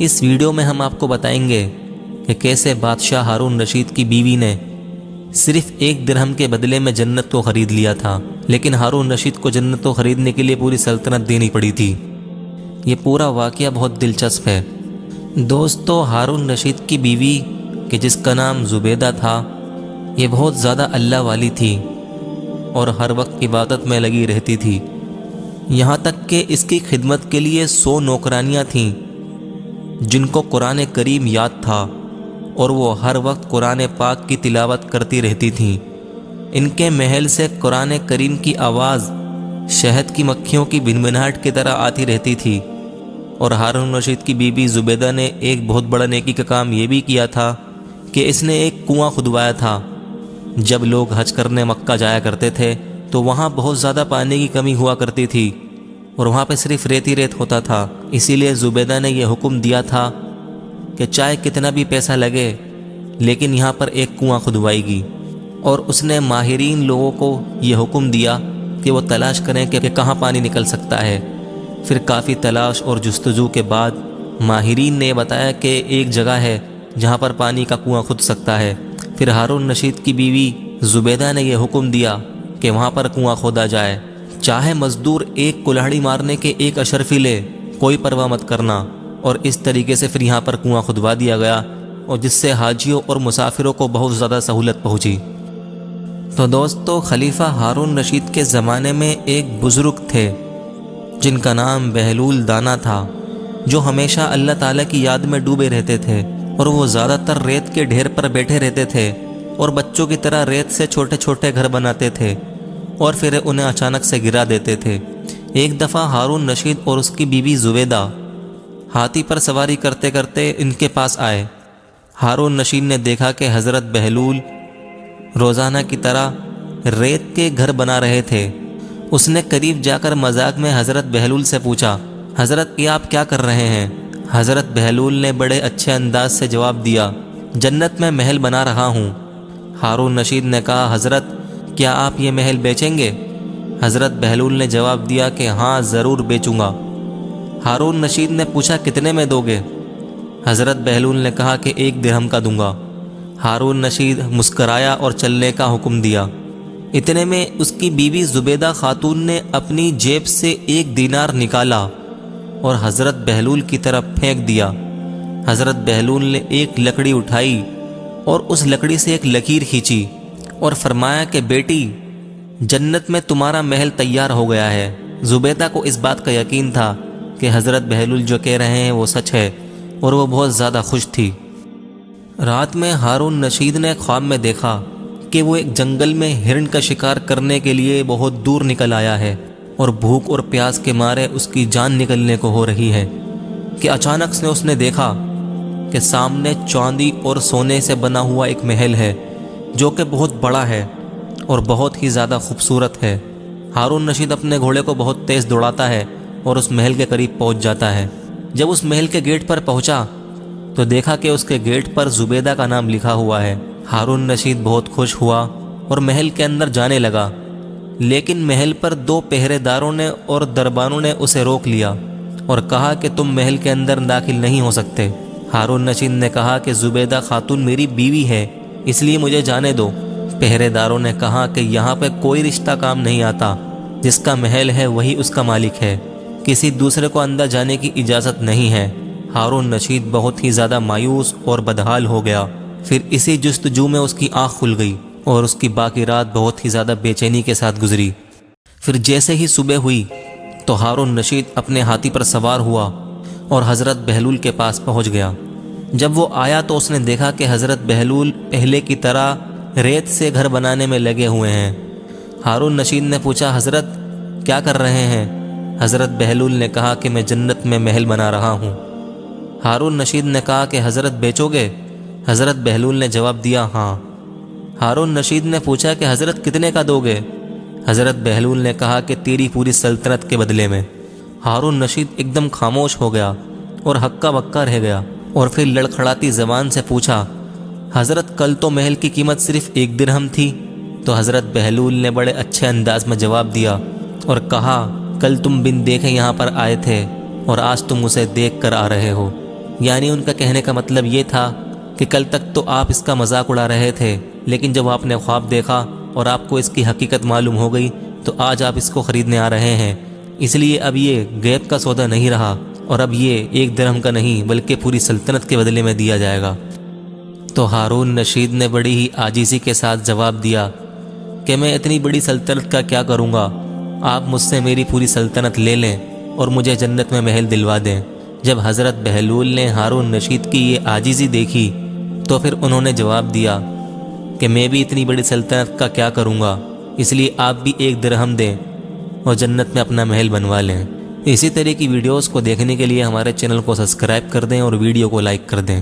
اس video میں ہم آپ کو بتائیں گے کہ کیسے بادشاہ ہارون رشید کی بیوی نے صرف 1 درہم کے بدلے میں جنت کو خرید لیا تھا، لیکن ہارون رشید کو جنت کو خریدنے کے لیے پوری سلطنت دینی پڑی تھی۔ یہ پورا واقعہ بہت دلچسپ ہے۔ دوستو، ہارون رشید کی بیوی کہ جس کا نام زبیدہ تھا، یہ بہت زیادہ اللہ والی تھی اور ہر وقت عبادت میں لگی رہتی تھی، یہاں تک کہ اس کی خدمت کے لیے 100 نوکرانیاں تھیں جن کو قرآن کریم یاد تھا اور وہ ہر وقت قرآن پاک کی تلاوت کرتی رہتی تھیں۔ ان کے محل سے قرآن کریم کی آواز شہد کی مکھیوں کی بھنبھناہٹ کی طرح آتی رہتی تھی۔ اور ہارون رشید کی بیوی زبیدہ نے ایک بہت بڑا نیکی کا کام یہ بھی کیا تھا کہ اس نے ایک کنواں کھدوایا تھا۔ جب لوگ حج کرنے مکہ جایا کرتے تھے تو وہاں بہت زیادہ پانی کی کمی ہوا کرتی تھی اور وہاں پہ صرف ریت ہی ریت ہوتا تھا، اسی لیے زبیدہ نے یہ حکم دیا تھا کہ چاہے کتنا بھی پیسہ لگے لیکن یہاں پر ایک کنواں کھدوائے گی۔ اور اس نے ماہرین لوگوں کو یہ حکم دیا کہ وہ تلاش کریں کہ کہاں پانی نکل سکتا ہے۔ پھر کافی تلاش اور جستجو کے بعد ماہرین نے بتایا کہ ایک جگہ ہے جہاں پر پانی کا کنواں کھد سکتا ہے۔ پھر ہارون رشید کی بیوی زبیدہ نے یہ حکم دیا کہ وہاں پر کنواں کھودا جائے، چاہے مزدور ایک کلہاڑی مارنے کے 1 اشرفی لے، کوئی پرواہ مت کرنا۔ اور اس طریقے سے پھر یہاں پر کنواں کھدوا دیا گیا اور جس سے حاجیوں اور مسافروں کو بہت زیادہ سہولت پہنچی۔ تو دوستو، خلیفہ ہارون رشید کے زمانے میں ایک بزرگ تھے جن کا نام بہلول دانا تھا، جو ہمیشہ اللہ تعالیٰ کی یاد میں ڈوبے رہتے تھے، اور وہ زیادہ تر ریت کے ڈھیر پر بیٹھے رہتے تھے اور بچوں کی طرح ریت سے چھوٹے چھوٹے گھر بناتے تھے اور پھر انہیں اچانک سے گرا دیتے تھے۔ ایک دفعہ ہارون رشید اور اس کی بیوی زبیدہ ہاتھی پر سواری کرتے کرتے ان کے پاس آئے۔ ہارون رشید نے دیکھا کہ حضرت بہلول روزانہ کی طرح ریت کے گھر بنا رہے تھے۔ اس نے قریب جا کر مذاق میں حضرت بہلول سے پوچھا، حضرت یہ آپ کیا کر رہے ہیں؟ حضرت بہلول نے بڑے اچھے انداز سے جواب دیا، جنت میں محل بنا رہا ہوں۔ ہارون رشید نے کہا، حضرت کیا آپ یہ محل بیچیں گے؟ حضرت بہلول نے جواب دیا کہ ہاں ضرور بیچوں گا۔ ہارون رشید نے پوچھا، کتنے میں دو گے؟ حضرت بہلول نے کہا کہ 1 درہم کا دوں گا۔ ہارون رشید مسکرایا اور چلنے کا حکم دیا۔ اتنے میں اس کی بیوی زبیدہ خاتون نے اپنی جیب سے 1 دینار نکالا اور حضرت بہلول کی طرف پھینک دیا۔ حضرت بہلول نے ایک لکڑی اٹھائی اور اس لکڑی سے ایک لکیر کھینچی اور فرمایا کہ بیٹی، جنت میں تمہارا محل تیار ہو گیا ہے۔ زبیدہ کو اس بات کا یقین تھا کہ حضرت بہلول جو کہہ رہے ہیں وہ سچ ہے، اور وہ بہت زیادہ خوش تھی۔ رات میں ہارون رشید نے خواب میں دیکھا کہ وہ ایک جنگل میں ہرن کا شکار کرنے کے لیے بہت دور نکل آیا ہے اور بھوک اور پیاس کے مارے اس کی جان نکلنے کو ہو رہی ہے کہ اچانک سے اس نے دیکھا کہ سامنے چاندی اور سونے سے بنا ہوا ایک محل ہے جو کہ بہت بڑا ہے اور بہت ہی زیادہ خوبصورت ہے۔ ہارون رشید اپنے گھوڑے کو بہت تیز دوڑاتا ہے اور اس محل کے قریب پہنچ جاتا ہے۔ جب اس محل کے گیٹ پر پہنچا تو دیکھا کہ اس کے گیٹ پر زبیدہ کا نام لکھا ہوا ہے۔ ہارون رشید بہت خوش ہوا اور محل کے اندر جانے لگا، لیکن محل پر 2 پہرے داروں نے اور دربانوں نے اسے روک لیا اور کہا کہ تم محل کے اندر داخل نہیں ہو سکتے۔ ہارون رشید نے کہا کہ زبیدہ خاتون میری بیوی ہے، اس لیے مجھے جانے دو۔ پہرے داروں نے کہا کہ یہاں پہ کوئی رشتہ کام نہیں آتا، جس کا محل ہے وہی اس کا مالک ہے، کسی دوسرے کو اندر جانے کی اجازت نہیں ہے۔ ہارون رشید بہت ہی زیادہ مایوس اور بدحال ہو گیا۔ پھر اسی جستجو میں اس کی آنکھ کھل گئی اور اس کی باقی رات بہت ہی زیادہ بے چینی کے ساتھ گزری۔ پھر جیسے ہی صبح ہوئی تو ہارون رشید اپنے ہاتھی پر سوار ہوا اور حضرت بہلول کے پاس پہنچ گیا۔ جب وہ آیا تو اس نے دیکھا کہ حضرت بہلول پہلے کی طرح ریت سے گھر بنانے میں لگے ہوئے ہیں۔ ہارون رشید نے پوچھا، حضرت کیا کر رہے ہیں؟ حضرت بہلول نے کہا کہ میں جنت میں محل بنا رہا ہوں۔ ہارون رشید نے کہا کہ حضرت بیچو گے؟ حضرت بہلول نے جواب دیا، ہاں۔ ہارون رشید نے پوچھا کہ حضرت کتنے کا دو گے؟ حضرت بہلول نے کہا کہ تیری پوری سلطنت کے بدلے میں۔ ہارون رشید ایک دم خاموش ہو گیا اور ہکا بکا رہ گیا اور پھر لڑکھڑاتی زبان سے پوچھا، حضرت کل تو محل کی قیمت صرف 1 درہم تھی۔ تو حضرت بہلول نے بڑے اچھے انداز میں جواب دیا اور کہا، کل تم بن دیکھے یہاں پر آئے تھے اور آج تم اسے دیکھ کر آ رہے ہو۔ یعنی ان کا کہنے کا مطلب یہ تھا کہ کل تک تو آپ اس کا مذاق اڑا رہے تھے، لیکن جب آپ نے خواب دیکھا اور آپ کو اس کی حقیقت معلوم ہو گئی تو آج آپ اس کو خریدنے آ رہے ہیں، اس لیے اب یہ غیب کا سودا نہیں رہا، اور اب یہ 1 درہم کا نہیں بلکہ پوری سلطنت کے بدلے میں دیا جائے گا۔ تو ہارون رشید نے بڑی ہی عاجزی کے ساتھ جواب دیا کہ میں اتنی بڑی سلطنت کا کیا کروں گا، آپ مجھ سے میری پوری سلطنت لے لیں اور مجھے جنت میں محل دلوا دیں۔ جب حضرت بہلول نے ہارون رشید کی یہ عاجزی دیکھی تو پھر انہوں نے جواب دیا کہ میں بھی اتنی بڑی سلطنت کا کیا کروں گا، اس لیے آپ بھی 1 درہم دیں اور جنت میں اپنا محل بنوا لیں۔ اسی طرح کی ویڈیوز کو دیکھنے کے لیے ہمارے چینل کو سبسکرائب کر دیں اور ویڈیو کو لائک کر دیں۔